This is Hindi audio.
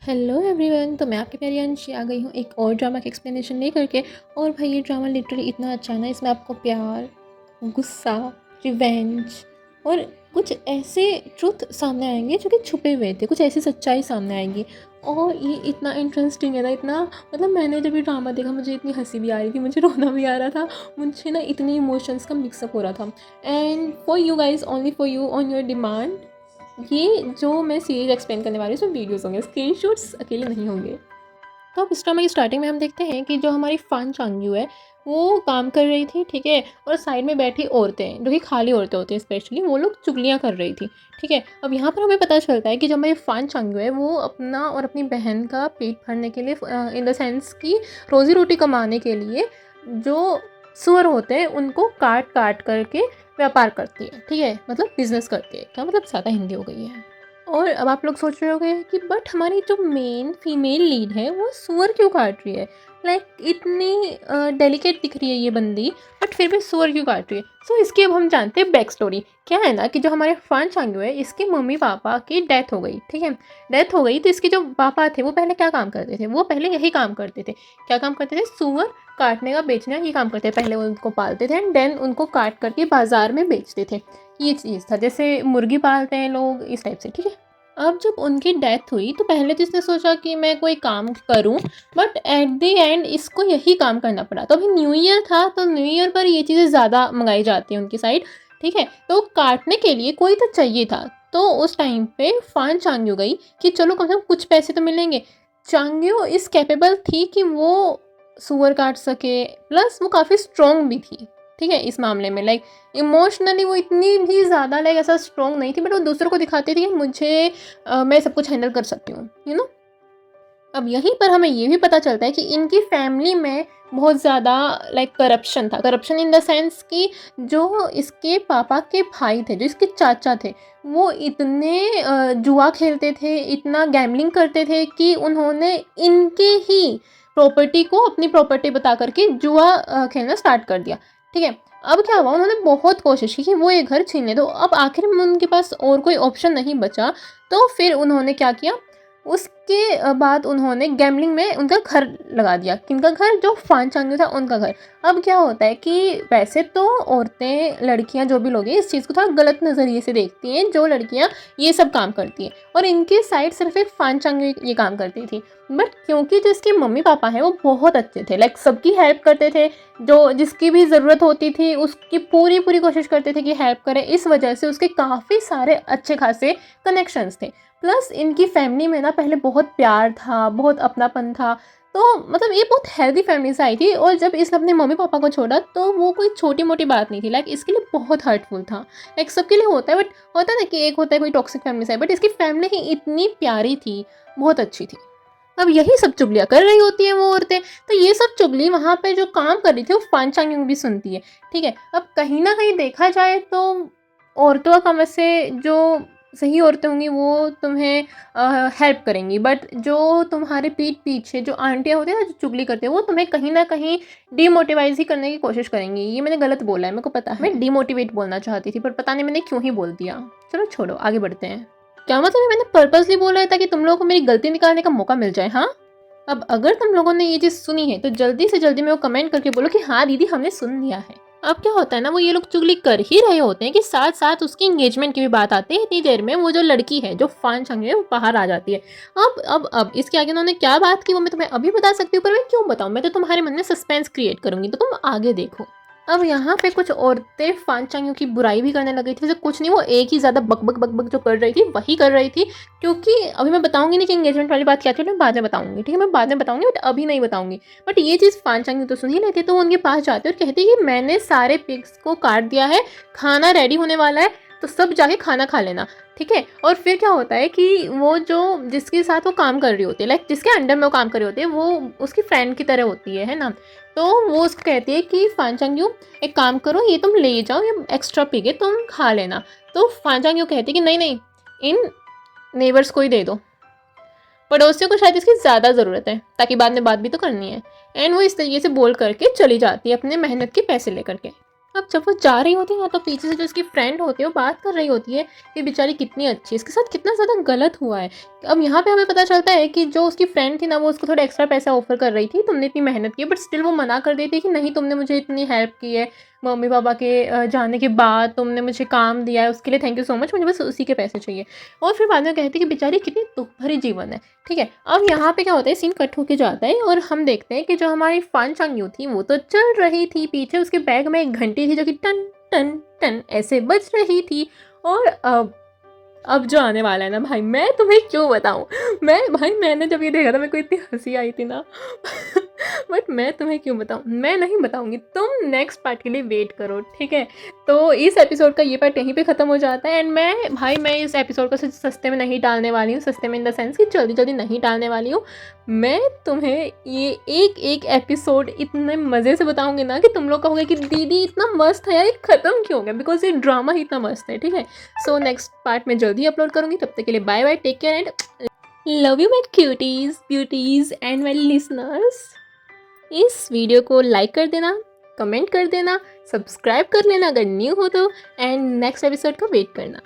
Hello everyone. तो मैं आपकी प्यारी अंशी आ गई हूँ एक और ड्रामा की एक्सप्लेनेशन लेकर के। और भाई ये ड्रामा लिटरली इतना अच्छा है ना, इसमें आपको प्यार, गुस्सा, रिवेंज और कुछ ऐसे ट्रुथ सामने आएंगे जो कि छुपे हुए थे, कुछ ऐसी सच्चाई सामने आएगी। और ये इतना इंटरेस्टिंग है ना, इतना मतलब मैंने जब ये ड्रामा देखा मुझे इतनी हंसी भी आ रही थी, मुझे रोना भी आ रहा था, मुझे ना इतनी इमोशंस का मिक्सअप हो रहा था। And for you guys, only for you, on your demand, ये जो मैं सीरीज एक्सप्लेन करने वाली हूँ उसमें वीडियोस होंगे, स्क्रीनशॉट्स अकेले नहीं होंगे। तो अब इस ड्रामा की स्टार्टिंग में हम देखते हैं कि जो हमारी फान चांग्यू है वो काम कर रही थी, ठीक है। और साइड में बैठी औरतें, जो कि खाली औरतें होती हैं स्पेशली, वो लोग चुगलियाँ कर रही थी, ठीक है। अब यहाँ पर हमें पता चलता है कि जो हमारी फान चांग्यू है वो अपना और अपनी बहन का पेट भरने के लिए, इन द सेंस कि रोज़ी रोटी कमाने के लिए, जो सुअर होते हैं उनको काट काट करके व्यापार करती है, ठीक है, मतलब बिजनेस करती है। क्या मतलब, ज़्यादा हिंदी हो गई है। और अब आप लोग सोच रहे होंगे कि बट हमारी जो मेन फीमेल लीड है वो सुअर क्यों काट रही है, लाइक इतनी डेलिकेट दिख रही है ये बंदी, बट फिर भी सुअर क्यों काट रही है। सो इसकी अब हम जानते हैं बैक स्टोरी। क्या है ना कि जो हमारे फान चांग्यू है, इसके मम्मी पापा की डेथ हो गई, ठीक है। डेथ हो गई तो इसके जो पापा थे वो पहले क्या काम करते थे, वो पहले यही काम करते थे। क्या काम करते थे? सुअर काटने का, बेचने का, ये काम करते थे। पहले वो उनको पालते थे एंड देन उनको काट करके बाजार में बेचते थे। ये चीज़ था, जैसे मुर्गी पालते हैं लोग, इस टाइप से, ठीक है। अब जब उनकी डेथ हुई तो पहले तो इसने सोचा कि मैं कोई काम करूं, बट एट द एंड इसको यही काम करना पड़ा। तो अभी न्यू ईयर था, तो न्यू ईयर पर ये चीज़ें ज़्यादा मंगाई जाती हैं उनकी साइड, ठीक है। तो काटने के लिए कोई तो चाहिए था। तो उस टाइम पे फान चांग्यू गई कि चलो कम से कम कुछ पैसे तो मिलेंगे। चांग्यू इस कैपेबल थी कि वो सुअर काट सके, प्लस वो काफ़ी स्ट्रॉन्ग भी थी, ठीक है, इस मामले में। लाइक इमोशनली वो इतनी भी ज़्यादा लाइक ऐसा स्ट्रॉन्ग नहीं थी, बट वो दूसरों को दिखाती थी कि मुझे मैं सब कुछ हैंडल कर सकती हूँ, यू नो। अब यहीं पर हमें ये भी पता चलता है कि इनकी फैमिली में बहुत ज़्यादा लाइक करप्शन था। करप्शन इन द सेंस कि जो इसके पापा के भाई थे, जो इसके चाचा थे, वो इतने जुआ खेलते थे, इतना गैम्बलिंग करते थे कि उन्होंने इनके ही प्रॉपर्टी को अपनी प्रॉपर्टी बता करके जुआ खेलना स्टार्ट कर दिया, ठीक है। अब क्या हुआ, उन्होंने बहुत कोशिश की कि वो ये घर छीन ले, तो अब आखिर में उनके पास और कोई ऑप्शन नहीं बचा। तो फिर उन्होंने क्या किया, उसके बाद उन्होंने गैम्बलिंग में उनका घर लगा दिया। किनका घर? जो फान चांग्यू था उनका घर। अब क्या होता है कि वैसे तो औरतें, लड़कियां, जो भी लोग हैं, इस चीज़ को थोड़ा गलत नज़रिए से देखती हैं, जो लड़कियां ये सब काम करती हैं। और इनकी साइड सिर्फ एक फान चांग्यू ये काम करती थी। बट क्योंकि जो इसके मम्मी पापा हैं वो बहुत अच्छे थे, लाइक सबकी हेल्प करते थे, जो जिसकी भी ज़रूरत होती थी उसकी पूरी पूरी कोशिश करते थे कि हेल्प करें। इस वजह से उसके काफ़ी सारे अच्छे खासे कनेक्शंस थे। प्लस इनकी फैमिली में ना पहले बहुत प्यार था, बहुत अपनापन था। तो मतलब ये बहुत हेल्दी फैमिली से आई थी। और जब इसने अपने मम्मी पापा को छोड़ा तो वो कोई छोटी मोटी बात नहीं थी, लाइक इसके लिए बहुत हर्टफुल था। लाइक सबके लिए होता है, बट होता है ना कि एक होता है कोई टॉक्सिक फैमिली से, बट इसकी फैमिली ही इतनी प्यारी थी, बहुत अच्छी थी। अब यही सब चुगलियाँ कर रही होती हैं वो औरतें। तो ये सब चुगली वहाँ पे जो काम कर रही थी वो फान चांग्यू भी सुनती है, ठीक है। अब कहीं ना कहीं देखा जाए तो औरतों का काम से जो सही औरतें होंगी वो तुम्हें हेल्प करेंगी, बट जो तुम्हारे पीठ पीछे जो आंटियाँ होती हैं ना, जो चुगली करते हैं, वो तुम्हें कहीं ना कहीं डीमोटिवाइज ही करने की कोशिश करेंगी। ये मैंने गलत बोला है, मेरे को पता है, मैं डीमोटिवेट बोलना चाहती थी, पर पता नहीं मैंने क्यों ही बोल दिया। चलो छोड़ो, आगे बढ़ते हैं। क्या मतलब है, मैंने पर्पसली बोला है ताकि तुम लोगों को मेरी गलती निकालने का मौका मिल जाए, हाँ। अब अगर तुम लोगों ने ये चीज़ सुनी है तो जल्दी से जल्दी मेरे को कमेंट करके बोलो कि हाँ दीदी, हमने सुन लिया है। अब क्या होता है ना, वो ये लोग चुगली कर ही रहे होते हैं कि साथ साथ उसकी एंगेजमेंट की भी बात आती है। इतनी देर में वो जो लड़की है, जो फान चांग्यू है, वो बाहर आ जाती है। अब इसके आगे उन्होंने क्या बात की वो मैं तुम्हें अभी बता सकती हूँ, पर मैं क्यों बताऊँ, मैं तो तुम्हारे मन में सस्पेंस क्रिएट करूँगी, तो तुम आगे देखो। अब यहाँ पे कुछ औरतें फान चांग्यू की बुराई भी करने लगी थी। वैसे कुछ नहीं, वो एक ही ज़्यादा बक बक बक बक जो कर रही थी वही कर रही थी। क्योंकि अभी मैं बताऊंगी नहीं कि एंगेजमेंट वाली बात क्या थी, मैं बाद में बताऊंगी, ठीक है, मैं बाद में बताऊंगी, बट अभी नहीं बताऊंगी। बट ये चीज़ फान चांग्यू तो सुन ही लेती, तो वो उनके पास जाते और कहती कि मैंने सारे पिग्स को काट दिया है, खाना रेडी होने वाला है, तो सब जाके खाना खा लेना, ठीक है। और फिर क्या होता है कि वो जो जिसके साथ वो काम कर रही होती है, लाइक जिसके अंडर में वो काम कर रही होती है, वो उसकी फ्रेंड की तरह होती है ना। तो वो उसको कहती है कि फान चांग्यू एक काम करो, ये तुम ले जाओ, ये एक्स्ट्रा पिग है, तुम खा लेना। तो फान चांग्यू कहती है कि नहीं नहीं, इन नेबर्स को ही दे दो, पड़ोसियों को शायद इसकी ज़्यादा ज़रूरत है, ताकि बाद में बात भी तो करनी है। एंड वो इस तरीके से बोल करके चली जाती है अपने मेहनत के पैसे लेकर के। अब जब वो जा रही होती है ना, तो पीछे से जो उसकी फ्रेंड होती है वो बात कर रही होती है कि बेचारी कितनी अच्छी है, इसके साथ कितना ज़्यादा गलत हुआ है। अब यहाँ पे हमें पता चलता है कि जो उसकी फ्रेंड थी ना, वो उसको थोड़ा एक्स्ट्रा पैसा ऑफर कर रही थी, तुमने इतनी मेहनत की, बट स्टिल वो मना कर देती है कि नहीं, तुमने मुझे इतनी हेल्प की है, मम्मी पापा के जाने के बाद तुमने मुझे काम दिया है, उसके लिए थैंक यू सो मच, मुझे बस उसी के पैसे चाहिए। और फिर बाद में कहती है कि बेचारी कितनी दुख भरी जीवन है। ठीक है, अब यहाँ पे क्या होता है, सीन कट होके जाता है और हम देखते हैं कि जो हमारी फान चांग यू थी वो तो चल रही थी, पीछे उसके बैग में एक घंटी थी जो कि टन टन टन ऐसे बज रही थी। और अब जो आने वाला है ना भाई, मैं तुम्हें क्यों बताऊं, मैंने जब ये देखा था मेरे को इतनी हंसी आई थी ना बट मैं तुम्हें क्यों बताऊं, मैं नहीं बताऊंगी, तुम नेक्स्ट पार्ट के लिए वेट करो, ठीक है। तो इस एपिसोड का ये पार्ट यहीं पे ख़त्म हो जाता है। एंड मैं इस एपिसोड को सस्ते में नहीं डालने वाली हूँ, सस्ते में इन द सेंस कि जल्दी जल्दी नहीं डालने वाली हूँ। मैं तुम्हें ये एक एक एपिसोड इतने मज़े से बताऊंगी ना कि तुम लोग कहोगे कि दीदी इतना मस्त है यार, ये ख़त्म क्यों हो गया, बिकॉज ये ड्रामा ही इतना मस्त है, ठीक है। सो नेक्स्ट पार्ट में जल्दी अपलोड करूँगी, तब तक के लिए bye bye, take care and love you my cuties beauties and my listeners. इस वीडियो को लाइक कर देना, कमेंट कर देना, सब्सक्राइब कर लेना अगर न्यू हो तो, एंड नेक्स्ट एपिसोड का वेट करना।